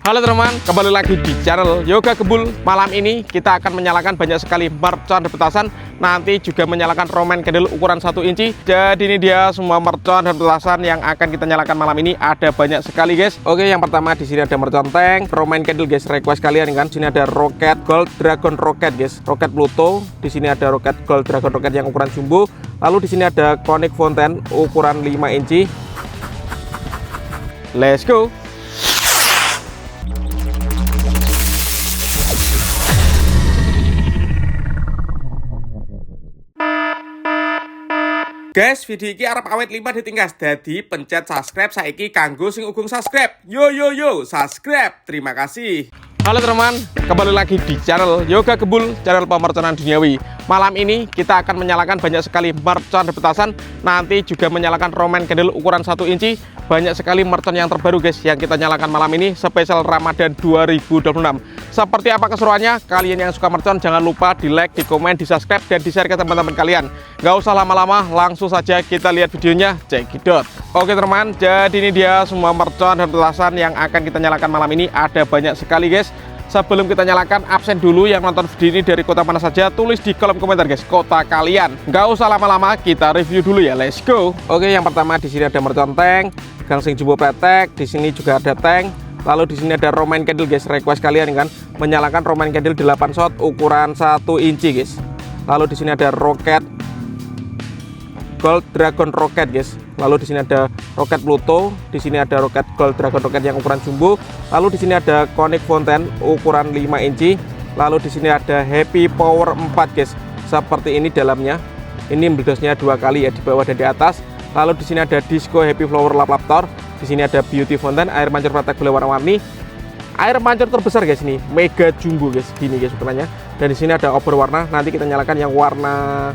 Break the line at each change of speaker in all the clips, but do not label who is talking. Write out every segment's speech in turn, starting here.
Halo teman-teman, kembali lagi di channel Yoga Gebul. Malam ini kita akan menyalakan banyak sekali mercon dan petasan. Nanti juga menyalakan Roman candle ukuran 1 inci. Jadi ini dia semua mercon dan petasan yang akan kita nyalakan malam ini. Ada banyak sekali guys. Oke, yang pertama di sini ada mercon tank, Roman candle guys, request kalian kan. Di sini ada roket gold dragon roket guys, roket Pluto. Di sini ada roket gold dragon roket yang ukuran jumbo. Lalu di sini ada conic fountain ukuran 5 inci. Let's go. Guys, video ini arep awet 5 ditingkas. Jadi pencet subscribe saiki kanggo sing ugung subscribe. Yo yo yo, subscribe. Terima kasih. Halo teman-teman, kembali lagi di channel Yoga Gebul, channel pemerconan duniawi. Malam ini kita akan menyalakan banyak sekali mercon dan petasan. Nanti juga menyalakan Roman candle ukuran 1 inci. Banyak sekali mercon yang terbaru guys yang kita nyalakan malam ini spesial Ramadan 2026. Seperti apa keseruannya? Kalian yang suka mercon jangan lupa di like, di komen, di subscribe, dan di share ke teman-teman kalian. Gak usah lama-lama, langsung saja kita lihat videonya. Cekidot. Oke teman-teman, jadi ini dia semua mercon dan petasan yang akan kita nyalakan malam ini. Ada banyak sekali guys. Sebelum kita nyalakan, absen dulu yang nonton video ini dari kota mana saja, tulis di kolom komentar guys kota kalian. Nggak usah lama-lama, kita review dulu ya. Let's go. Oke, yang pertama di sini ada mercon tank, gangsing jumbo pretek, di sini juga ada tank. Lalu di sini ada Roman candle guys, request kalian kan, menyalakan Roman candle 8 shot ukuran 1 inci guys. Lalu di sini ada roket gold dragon roket guys. Lalu di sini ada roket Pluto, di sini ada roket gold dragon roket yang ukuran jumbo. Lalu di sini ada conic fountain ukuran 5 inci. Lalu di sini ada happy power 4 guys. Seperti ini dalamnya. Ini mledosnya 2 kali ya, di bawah dan di atas. Lalu di sini ada disco happy flower lap-laptor. Di sini ada beauty fountain, air mancur pratek boleh warna-warni. Air mancur terbesar guys, ini mega jumbo guys, gini guys ukurannya. Dan di sini ada over warna. Nanti kita nyalakan yang warna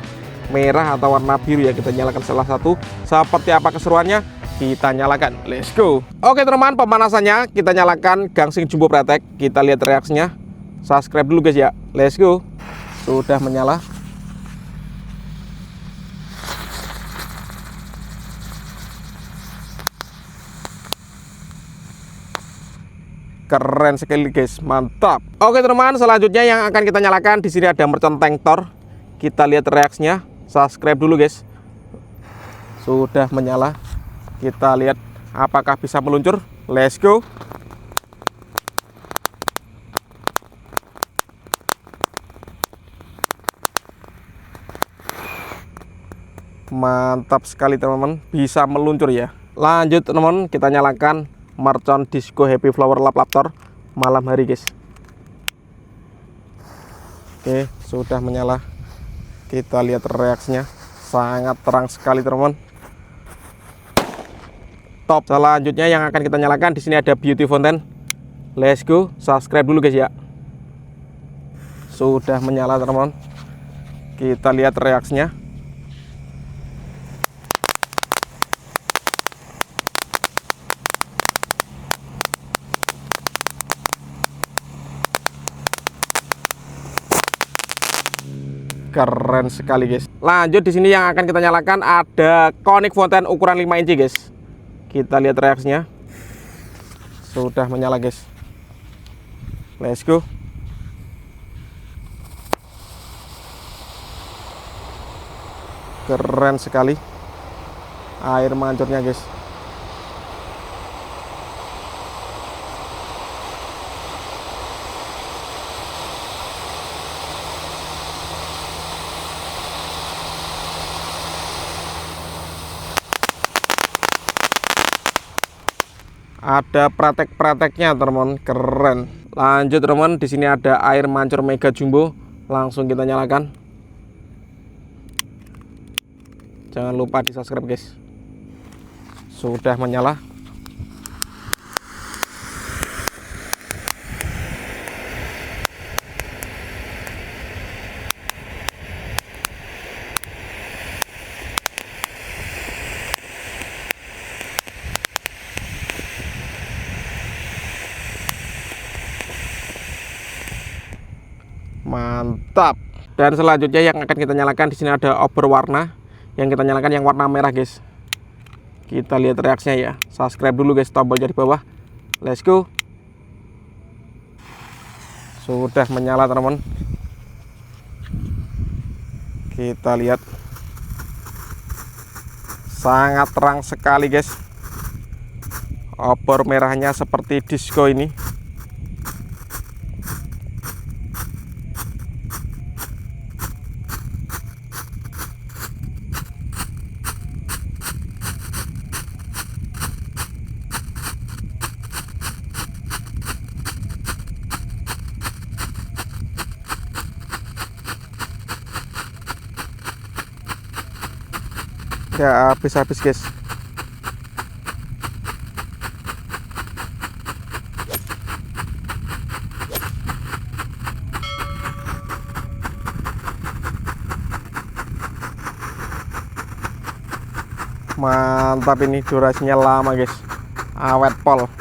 merah atau warna biru ya, kita nyalakan salah satu. Seperti apa keseruannya, kita nyalakan. Let's go. Oke teman-teman, pemanasannya kita nyalakan gangsing jumbo pretek. Kita lihat reaksinya. Subscribe dulu guys ya. Let's go. Sudah menyala. Keren sekali guys, mantap. Oke teman-teman, selanjutnya yang akan kita nyalakan di sini ada mercon tank Thor. Kita lihat reaksinya. Subscribe dulu guys. Sudah menyala. Kita lihat apakah bisa meluncur. Let's go. Mantap sekali teman-teman, bisa meluncur ya. Lanjut teman-teman, kita nyalakan mercon disco happy flower lap-laptor malam hari guys. Oke, sudah menyala. Kita lihat reaksinya, sangat terang sekali teman-teman. Top. Selanjutnya yang akan kita nyalakan di sini ada beauty fountain. Let's go. Subscribe dulu guys ya. Sudah menyala teman-teman. Kita lihat reaksinya. Keren sekali guys. Lanjut di sini yang akan kita nyalakan ada conic fountain ukuran 5 inci guys. Kita lihat reaksinya. Sudah menyala guys. Let's go. Keren sekali air mancurnya guys. Ada pratek-prateknya teman-teman, keren. Lanjut teman-teman, di sini ada air mancur mega jumbo. Langsung kita nyalakan. Jangan lupa di subscribe guys. Sudah menyala. Mantap. Dan selanjutnya yang akan kita nyalakan di sini ada over warna. Yang kita nyalakan yang warna merah guys. Kita lihat reaksinya ya. Subscribe dulu guys, tombolnya di bawah. Let's go. Sudah menyala teman-teman. Kita lihat, sangat terang sekali guys. Obor merahnya seperti disco ini. Ya habis-habis guys. Mantap, ini durasinya lama guys, awet pol,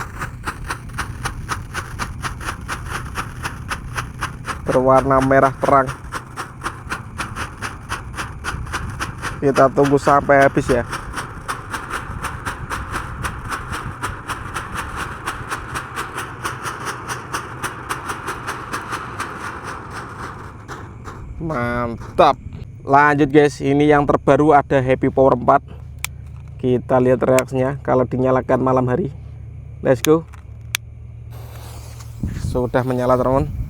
berwarna merah terang. Kita tunggu sampai habis ya. Mantap. Lanjut guys, ini yang terbaru ada Happy Power 4. Kita lihat reaksinya kalau dinyalakan malam hari. Let's go. Sudah menyala teman-teman.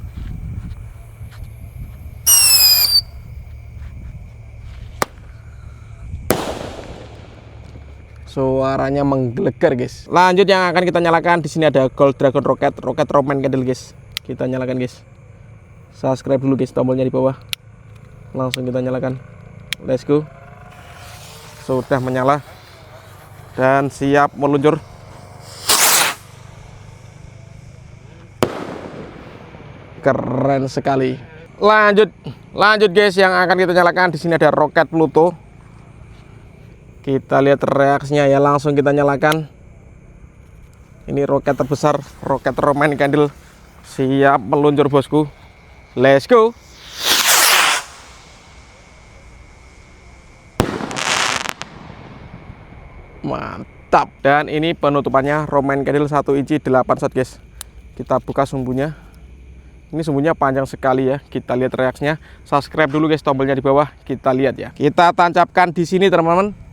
Suaranya menggelegar guys. Lanjut yang akan kita nyalakan, di sini ada Gold Dragon Rocket Roman Candle guys. Kita nyalakan guys. Subscribe dulu guys, tombolnya di bawah. Langsung kita nyalakan. Let's go. Sudah menyala dan siap meluncur. Keren sekali. Lanjut guys, yang akan kita nyalakan, di sini ada Roket Pluto. Kita lihat reaksinya ya, langsung kita nyalakan. Ini roket terbesar, roket Roman Candle, siap meluncur bosku. Let's go. Mantap. Dan ini penutupannya Roman Candle 1 inci 8 shot guys. Kita buka sumbunya. Ini sumbunya panjang sekali ya. Kita lihat reaksinya. Subscribe dulu guys, tombolnya di bawah. Kita lihat ya. Kita tancapkan di sini teman-teman.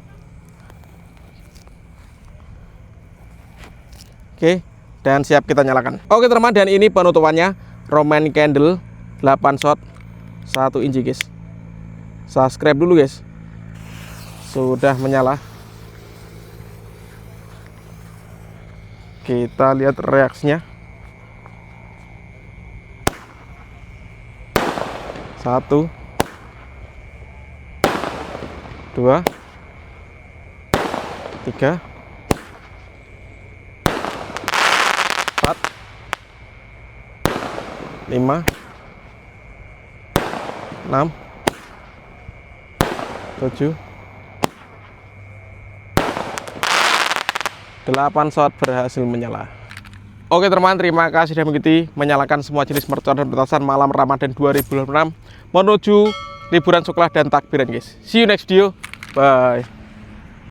Oke, dan siap kita nyalakan. Oke teman-teman, dan ini penutupannya Roman Candle 8 shot 1 inci guys. Subscribe dulu guys. Sudah menyala. Kita lihat reaksinya. 1 2 3 4 5 6 7 8 shot berhasil menyala. Oke teman-teman, terima kasih sudah mengikuti menyalakan semua jenis mercon dan petasan malam Ramadan 2026 menuju liburan sekolah dan takbiran guys. See you next video. Bye.